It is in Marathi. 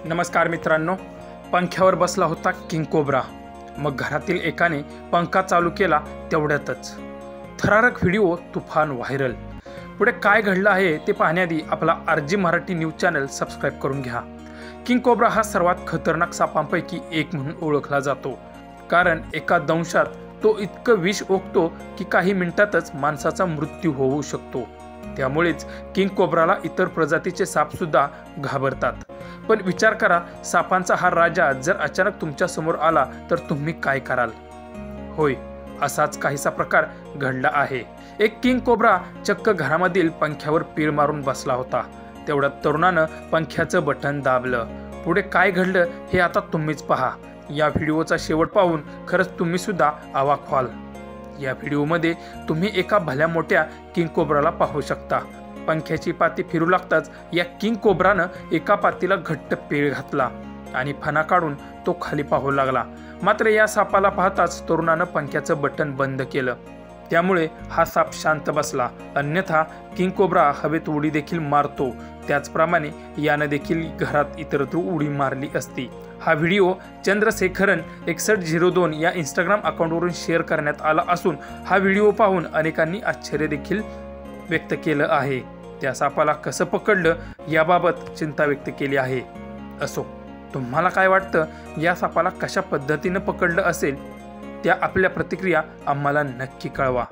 नमस्कार मित्रांनो, पंख्यावर बसला होता किंग कोब्रा। मग घरातील एकाने पंखा चालू केला, तेवढ्यातच थरारक व्हिडिओ तुफान व्हायरल। पुढे काय घडलं आहे ते पाहण्याआधी आपला RG Marathi news channel subscribe करून घ्या। किंग कोब्रा हा सर्वात खतरनाक सापांपैकी एक म्हणून ओळखला जातो, कारण एका दंशात तो इतकं विष ओकतो की काही मिनिटातच माणसाचा मृत्यू होऊ शकतो। त्यामुळेच किंग कोब्राला इतर प्रजातीचे साप सुद्धा घाबरतात। पण विचार करा, सापांचा हा राजा जर अचानक तुमच्या समोर आला तर तुम्ही काय कराल? होय, असाच काहीसा प्रकार घडला आहे। एक किंग कोब्रा चक्क घरामधील पंख्यावर पीळ मारून बसला होता। तेवढ्यात तरुणानं पंख्याचं बटन दाबलं। पुढे काय घडलं हे आता तुम्हीच पहा। या व्हिडिओचा शेवट पाहून खरंच तुम्ही सुद्धा अवाक व्हाल। या व्हिडिओमध्ये तुम्ही एका भल्या मोठ्या किंग कोब्राला पाहू शकता। पंख्याची पाती फिरू लागताच या किंग कोब्रानं एका पातीला घट्ट पीळ घातला आणि फणा काढून तो खाली पाहू लागला। मात्र या सापाला पाहताच तरुणानं पंख्याचं बटन बंद केलं। त्यामुळे हा साप शांत बसला। अन्यथा किंग कोब्रा हवेत उडी देखील मारतो, त्याचप्रमाणे यानं देखील घरात इतरत्र उडी मारली असती। हा व्हिडिओ चंद्रशेखरन 6102 या इंस्टाग्राम अकाउंटवरून शेअर करण्यात आला असून हा व्हिडिओ पाहून अनेकांनी आश्चर्य देखील व्यक्त केलं आहे। त्या सापाला कसं पकडलं याबाबत चिंता व्यक्त केली आहे। असो, तुम्हाला काय वाटतं, या सापाला कशा पद्धतीने पकडलं असेल? त्या आपल्या प्रतिक्रिया आम्हाला नक्की कळवा।